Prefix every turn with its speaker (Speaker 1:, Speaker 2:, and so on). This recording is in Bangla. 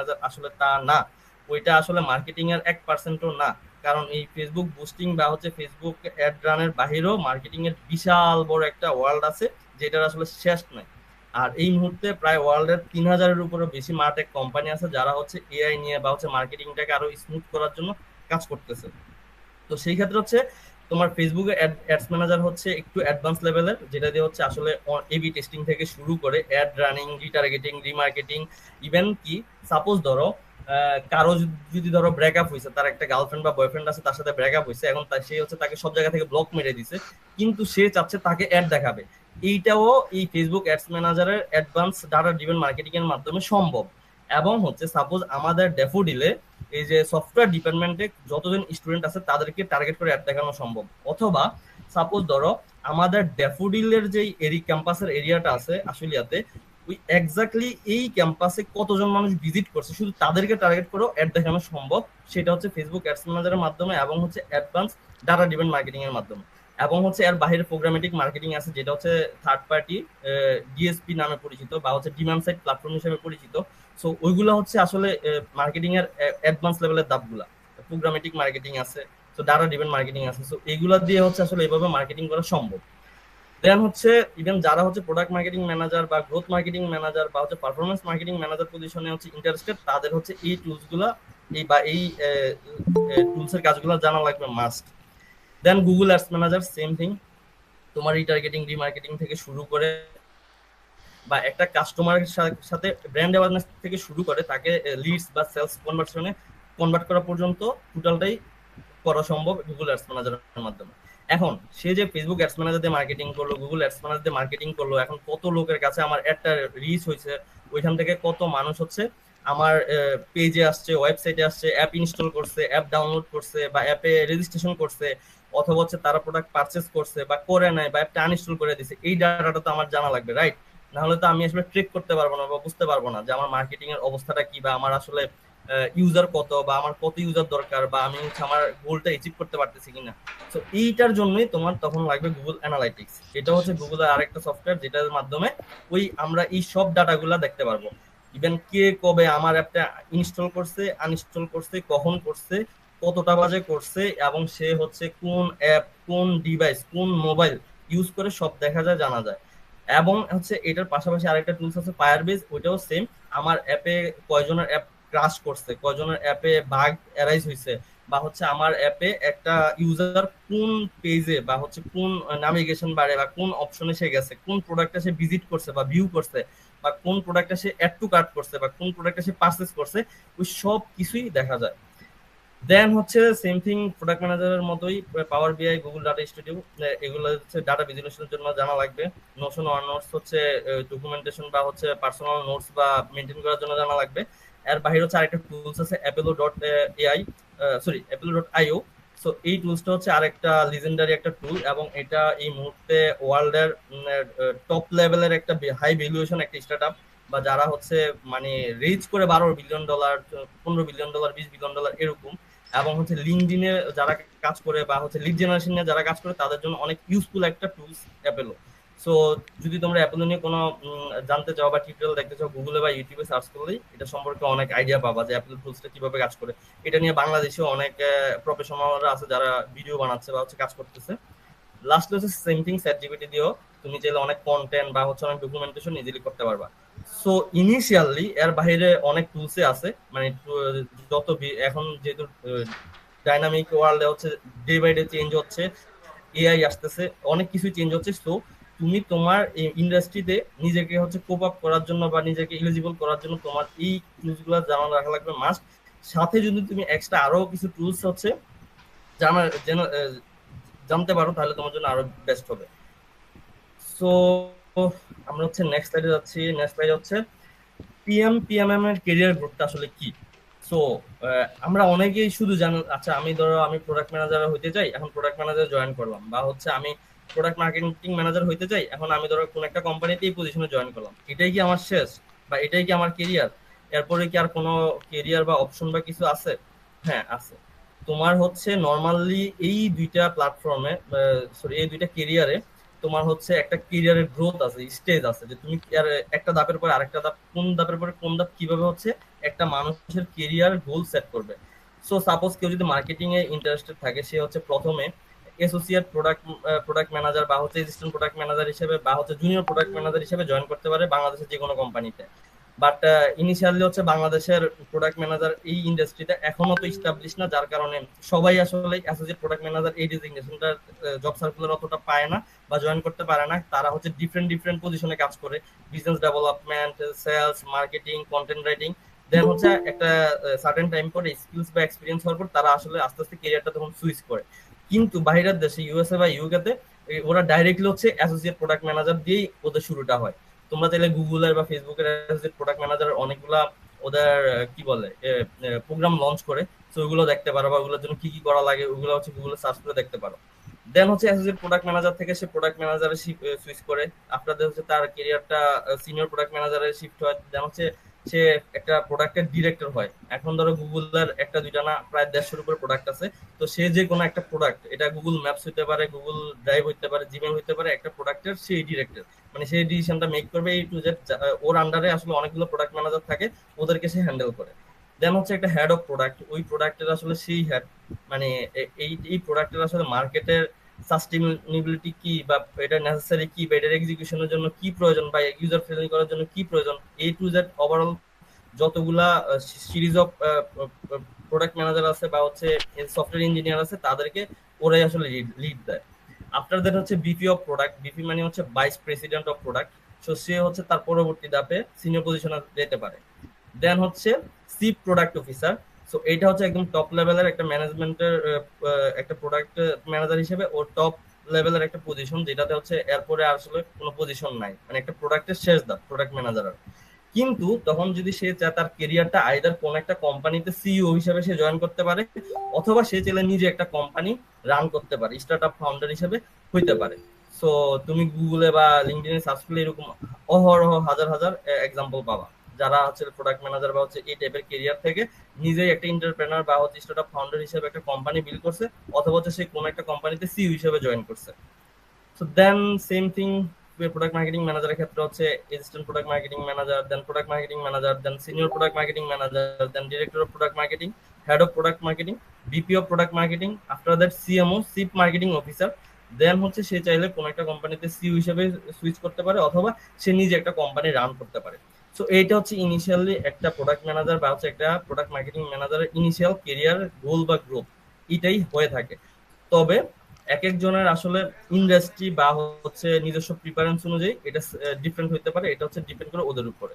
Speaker 1: ম্যানেজার, আসলে তা না। ওইটা আসলে মার্কেটিং এর 1%ও না। কারণ এই ফেসবুক বুস্টিং বা হচ্ছে ফেসবুক অ্যাড রানের বাহিরেও মার্কেটিং এর বিশাল বড় একটা ওয়ার্ল্ড আছে, যেটার আসলে শেষ নাই। আর এই মুহূর্তে প্রায় ওয়ার্ল্ডের 3000-এর উপরে বেশি মার্টেক কোম্পানি আছে যারা হচ্ছে এআই নিয়ে বা হচ্ছে মার্কেটিংটাকে আরো স্মুথ করার জন্য কাজ করতেছে। তো সেই ক্ষেত্রে হচ্ছে তোমার ফেসবুকে অ্যাডস ম্যানেজার হচ্ছে একটু অ্যাডভান্স লেভেলের, যেটা দিয়ে হচ্ছে আসলে এবি টেস্টিং থেকে শুরু করে ad running, retargeting, remarketing, even কি সাপোজ ধরো কারো যদি ধরো ব্রেকআপ হয়েছে, তার একটা গার্লফ্রেন্ড বা বয়ফ্রেন্ড আছে, তার সাথে ব্রেকআপ হয়েছে, এখন সে হচ্ছে তাকে সব জায়গা থেকে ব্লক মেরে দিছে, কিন্তু সে চাচ্ছে তাকে অ্যাড দেখাবে। এইটাও এই ফেসবুক অ্যাডস ম্যানেজারের অ্যাডভান্স ডাটা ড্রিভেন মার্কেটিং এর মাধ্যমে সম্ভব। এবং হচ্ছে সাপোজ আমাদের ড্যাফোডিলে এই যে সফটওয়্যার ডিপার্টমেন্টে যতজন স্টুডেন্ট আছে তাদেরকে টার্গেট করে অ্যাড দেখানো সম্ভব। অথবা সাপোজ ধরো আমাদের ড্যাফোডিলের যে ক্যাম্পাসের এরিয়াটা আছে আশুলিয়াতে, ওই এক্স্যাক্টলি এই ক্যাম্পাসে কতজন মানুষ ভিজিট করছে শুধু তাদেরকে টার্গেট করেও অ্যাড দেখানো সম্ভব। সেটা হচ্ছে ফেসবুক অ্যাডস ম্যানেজারের মাধ্যমে এবং হচ্ছে অ্যাডভান্স ডাটা ড্রিভেন মার্কেটিং এর মাধ্যমে। এবং হচ্ছে এর বাইরে প্রোগ্রামেটিক মার্কেটিং আছে, যেটা হচ্ছে থার্ড পার্টি ডিএসপি নামে পরিচিত বা হচ্ছে ডিমান্ড সাইড প্ল্যাটফর্ম হিসেবে পরিচিত। সো ওইগুলো হচ্ছে আসলে মার্কেটিং এর অ্যাডভান্স লেভেলের ধাপগুলা। প্রোগ্রামেটিক মার্কেটিং আছে, তো ডাটা ড্রিভেন মার্কেটিং আছে, সো এইগুলা দিয়ে হচ্ছে আসলে এইভাবে মার্কেটিং করা সম্ভব। দেন হচ্ছে ইভেন যারা হচ্ছে প্রোডাক্ট মার্কেটিং ম্যানেজার বা গ্রোথ মার্কেটিং ম্যানেজার বা হচ্ছে পারফরমেন্স মার্কেটিং ম্যানেজার পজিশনে হচ্ছে ইন্টারেস্টেড, তাদের হচ্ছে এই টুলস গুলা এই টুলস এর কাজগুলো জানা লাগবে must. Then Google ads manager same thing, তোমার রিটার্গেটিং, রিমার্কেটিং থেকে শুরু করে বা একটা কাস্টমারের সাথে ব্র্যান্ড অ্যাওয়ারনেস থেকে শুরু করে তাকে লিডস বা সেলস কনভার্সনে কনভার্ট করা পর্যন্ত টোটালটাই করা সম্ভব গুগল অ্যাডস ম্যানেজারের মাধ্যমে। এখন সে যে ফেসবুক অ্যাডস ম্যানেজার দিয়ে মার্কেটিং করলো, গুগল অ্যাডস ম্যানেজার দিয়ে মার্কেটিং করলো, এখন কত লোকের কাছে আমার অ্যাডটা রিচ হয়েছে, ওইখান থেকে কত মানুষ হচ্ছে আমার পেজে আসছে, ওয়েবসাইটে আসছে, অ্যাপ ইনস্টল করছে, অ্যাপ ডাউনলোড করছে বা অ্যাপে রেজিস্ট্রেশন করছে, অথবা হচ্ছে তারা প্রোডাক্ট পারচেস করছে বা করে নাই বা অ্যাপটা আনইনস্টল করে দিছে, এই ডাটাটা তো আমার জানা লাগবে, রাইট? নাহলে তো আমি আসলে ট্রেক করতে পারবো না বা বুঝতে পারবো না যে আমার মার্কেটিং এর অবস্থাটা কি, বা আমার আসলে ইউজার কত, বা আমার কত ইউজার দরকার, বা আমি হচ্ছে আমার গোলটা অ্যাচিভ করতে পারতেছি কিনা। তো এইটার জন্যই তোমার তখন লাগবে গুগল অ্যানালাইটিক্স। এটা হচ্ছে গুগলের আরেকটা সফটওয়্যার যেটার মাধ্যমে আমরা এই সব ডাটাগুলা দেখতে পারবো। ইভেন কে কবে আমার অ্যাপটা ইনস্টল করছে, আনইনস্টল করছে, কখন করছে, কতটা বাজে করছে, এবং সে হচ্ছে কোন অ্যাপ, কোন ডিভাইস, কোন মোবাইল ইউজ করে সব দেখা যায়, জানা যায়। এবং হচ্ছে এটার পাশাপাশি আরেকটা টুলস আছে ফায়ারবেজ, ওইটাও সেম। আমার অ্যাপে কয়জনের অ্যাপ ক্রাশ করছে, কয়জনের অ্যাপে বাগ অ্যারাইজ হয়েছে, বা হচ্ছে আমার অ্যাপে একটা ইউজার কোন পেজে বা হচ্ছে কোন নাভিগেশন বারে বা কোন অপশনে সে গেছে, কোন প্রোডাক্টটা সে ভিজিট করছে বা ভিউ করছে, বা কোন প্রোডাক্টটা সে অ্যাড টু কার্ট করছে, বা কোন প্রোডাক্টটা সে পারচেজ করছে, ওই সব কিছুই দেখা যায়। দেন হচ্ছে সেম থিং প্রোডাক্ট ম্যানেজারের মতোই পাওয়ার বিআই, গুগল ডাটা স্টুডিও, এগুলো হচ্ছে ডাটা ভিজুয়ালাইজেশনের জন্য জানা লাগবে। নোশন ওয়ান নোটস হচ্ছে ডকুমেন্টেশন বা হচ্ছে পার্সোনাল নোটস বা মেনটেন করার জন্য জানা লাগবে। এর বাইরে হচ্ছে আরেকটা টুলস আছে Apollo dot AI, sorry Apollo dot IO. So এই টুলসটা হচ্ছে আরেকটা লিজেন্ডারি একটা টুল, এবং এটা এই মুহূর্তে ওয়ার্ল্ডের টপ লেভেলের একটা হাই ভ্যালুয়েশন একটা স্টার্টআপ, বা যারা হচ্ছে মানে রিচ করে $12 বিলিয়ন, $15 বিলিয়ন, $20 বিলিয়ন এরকম। এবং হচ্ছে লিঙ্কডিনে যারা কাজ করে বা হচ্ছে লিড জেনারেশন নিয়ে যারা কাজ করে তাদের জন্য অনেক ইউজফুল একটা টুলস অ্যাপেলো। সো যদি তোমরা অ্যাপেলো নিয়ে কোনো জানতে চাও বা টিউটোরিয়াল দেখতে চাও, গুগলে বা ইউটিউবে সার্চ করলেই এটা সম্পর্কে অনেক আইডিয়া পাবা যে অ্যাপেলো টুলসটা কিভাবে কাজ করে। এটা নিয়ে বাংলাদেশেও অনেক প্রফেশনালরা আছে যারা ভিডিও বানাচ্ছে বা হচ্ছে কাজ করতেছে। লাস্ট হচ্ছে সেম থিং চ্যাট জিপিটি দিয়েও তুমি চাইলে অনেক কন্টেন্ট বা হচ্ছে অনেক ডকুমেন্টেশন ইজিলি করতে পারবা। সো ইনিশিয়ালি এর বাইরে অনেক টুলসে আছে, মানে এখন যেহেতু ডাইনামিক ওয়ার্ল্ডে হচ্ছে ডে বাই ডে চেঞ্জ হচ্ছে, এআই আসতেছে, অনেক কিছু চেঞ্জ হচ্ছে। সো তুমি তোমার ইন্ডাস্ট্রিতে নিজেকে হচ্ছে কোপ আপ করার জন্য বা নিজেকে এলিজিবল করার জন্য তোমার এই টুলস গুলো জানা রাখা লাগবে মাস্ট। সাথে যদি তুমি এক্সট্রা আরো কিছু টুলস হচ্ছে জানা জানতে পারো, তাহলে তোমার জন্য আরো বেস্ট হবে। সো আমরা হচ্ছে নেক্সট স্লাইডে যাচ্ছি। নেক্সট স্লাইড হচ্ছে পিএমএম এর ক্যারিয়ার গ্রোথটা আসলে কি। সো আমরা অনেকেই শুধু জানি, আচ্ছা আমি ধরো আমি প্রোডাক্ট ম্যানেজার হইতে চাই, এখন প্রোডাক্ট ম্যানেজার জয়েন করলাম, বা হচ্ছে আমি প্রোডাক্ট মার্কেটিং ম্যানেজার হইতে চাই, এখন আমি ধরো কোন একটা কোম্পানিতে এই পজিশনে জয়েন করলাম, এটাই কি আমার শেষ, বা এটাই কি আমার কেরিয়ার? এরপরে কি আর কোনো কেরিয়ার বা অপশন বা কিছু আছে? হ্যাঁ আছে। তোমার হচ্ছে নর্মালি এই দুইটা প্ল্যাটফর্মে, সরি এই দুইটা কেরিয়ারে তোমার হচ্ছে একটা কেরিয়ারের গ্রোথ আছে, স্টেজ আছে, যে তুমি একটা ধাপের পরে আরেকটা ধাপ, কোন ধাপের পরে কোন ধাপ কিভাবে হচ্ছে একটা মানুষের কেরিয়ার গোল সেট করবে। সো সাপোজ কেউ যদি মার্কেটিং এ ইন্টারেস্টেড থাকে, সে হচ্ছে প্রথমে অ্যাসোসিয়েট প্রোডাক্ট ম্যানেজার বা হচ্ছে অ্যাসিস্ট্যান্ট প্রোডাক্ট ম্যানেজার হিসেবে বা হচ্ছে জুনিয়র প্রোডাক্ট ম্যানেজার হিসেবে জয়েন করতে পারে বাংলাদেশের যে কোনো কোম্পানিতে। বাট ইনিশিয়ালি হচ্ছে বাংলাদেশের প্রোডাক্ট ম্যানেজার এই ইন্ডাস্ট্রিতে এখনো তো ইস্টাবলিশ না, যার কারণে সবাই আসলে অ্যাসোসিয়েট প্রোডাক্ট ম্যানেজার এই ডিজিগনেশনটা জব সার্কুলার অতটা পায় না বা জয়েন করতে পারে না। তারা হচ্ছে ডিফারেন্ট ডিফারেন্ট পজিশনে কাজ করে, business development, sales, marketing, content writing. Then হচ্ছে একটা সার্টেন টাইম পরে স্কিলস বা এক্সপিরিয়েন্স হওয়ার পর তারা আসলে আস্তে আস্তে ক্যারিয়ারটা তখন সুইচ করে। কিন্তু বাইরের দেশে ইউএসএ বা ইউকেতে ওরা ডাইরেক্টলি হচ্ছে অ্যাসোসিয়েট প্রোডাক্ট ম্যানেজার দিয়েই ওদের শুরুটা হয়। তোমরা চাইলে গুগলের বা ফেসবুকের অ্যাসোসিয়েট প্রোডাক্ট ম্যানেজার অনেকগুলা ওদের কি বলে প্রোগ্রাম লঞ্চ করে, তো ওগুলো দেখতে পারো বা ওগুলোর জন্য কি কি করা লাগে ওগুলো হচ্ছে গুগলে সার্চ করে দেখতে পারো। দেন হচ্ছে অ্যাসোসিয়েট প্রোডাক্ট ম্যানেজার থেকে সে প্রোডাক্ট ম্যানেজারে সুইচ করে, আফটার হচ্ছে তার ক্যারিয়ারটা সিনিয়র প্রোডাক্ট ম্যানেজারে শিফট হয়। দেন হচ্ছে সে একটা প্রোডাক্টের ডিরেক্টর হয়। এখন ধরো গুগলের একটা দুইটা না প্রায় 150-এর উপরে প্রোডাক্ট আছে। তো সে যে কোনো একটা প্রোডাক্ট, এটা গুগল ম্যাপস হইতে পারে, গুগল ড্রাইভ হইতে পারে, জিমেল হইতে পারে, একটা প্রোডাক্টের সেই ডিরেক্টর, মানে সেই ডিসিশনটা মেক করবে এই টু জেড। ওর আন্ডারে আসলে অনেকগুলো প্রোডাক্ট ম্যানেজার থাকে, ওদেরকে সে হ্যান্ডেল করে। দেন হচ্ছে একটা হেড অফ প্রোডাক্ট, ওই প্রোডাক্টের আসলে সেই হেড, মানে এই প্রোডাক্টের আসলে মার্কেটের সাস্টেইনেবিলিটি কি বা এটা নেসেসারি কি বা এটার এক্সিকিউশনের জন্য কি প্রয়োজন বা ইউজার ফ্রেন্ডলি করার জন্য কি প্রয়োজন, এই টু জেড ওভারঅল যতগুলা সিরিজ অফ প্রোডাক্ট ম্যানেজার আছে বা হচ্ছে সফটওয়্যার ইঞ্জিনিয়ার আছে, তাদেরকে ওরাই আসলে লিড দেয়। আফটার দ্যাট হচ্ছে বিপি অফ প্রোডাক্ট, বিপি মানে হচ্ছে vice president of product. So সে হচ্ছে তার পরবর্তী ধাপে সিনিয়র পজিশনে যেতে পারে। দেন হচ্ছে চিফ প্রোডাক্ট অফিসার। সো এইটা হচ্ছে একদম টপ লেভেলের একটা ম্যানেজমেন্টের একটা প্রোডাক্ট ম্যানেজার হিসেবে ও টপ লেভেলের একটা পজিশন, যেটাতে হচ্ছে এরপরে আসলে কোনো পজিশন নাই, মানে একটা প্রোডাক্টের শেষ ধাপ প্রোডাক্ট ম্যানেজার। কিন্তু তখন যদি সে চায় তার কেরিয়ারটা আইদার কোন একটা কোম্পানিতে সিইও হিসেবে সে জয়েন করতে পারে, অথবা সে চাইলে নিজে একটা কোম্পানি রান করতে পারে, স্টার্টআপ ফাউন্ডার হিসেবে হইতে পারে। সো তুমি গুগলে বা লিঙ্কডইনে সার্চ করলে এরকম অহরহ হাজার হাজার এক্সাম্পল পাবা, যারা হচ্ছে প্রোডাক্ট ম্যানেজার বা হচ্ছে এই টাইপের কেরিয়ার থেকে নিজেই একটা এন্টারপ্রেনার বা হচ্ছে স্টার্টআপ ফাউন্ডার হিসেবে একটা কোম্পানি বিল্ড করছে, অথবা হচ্ছে সে কোনো একটা কোম্পানিতে সিইও হিসেবে জয়েন করছে। So then same thing product marketing ম্যানেজারের ক্ষেত্রে হচ্ছে assistant product marketing manager, then product marketing manager, then senior product marketing manager, then director of product marketing, head of product marketing, VP of product marketing, after that CMO, chief marketing officer. Then হচ্ছে সে চাইলে কোনো একটা কোম্পানিতে সিইও হিসেবে সুইচ করতে পারে, অথবা সে নিজে একটা কোম্পানি রান করতে পারে। সো এইটা হচ্ছে ইনিশিয়ালি একটা প্রোডাক্ট ম্যানেজার বা হচ্ছে একটা প্রোডাক্ট মার্কেটিং ম্যানেজারের ইনিশিয়াল কেরিয়ার গোল বা গ্রোথ, এটাই হয়ে থাকে। তবে এক একজনের আসলে ইন্ডাস্ট্রি বা হচ্ছে নিজস্ব প্রিফারেন্স অনুযায়ী এটা ডিফারেন্ট হতে পারে, এটা হচ্ছে ডিপেন্ড করে ওদের উপরে।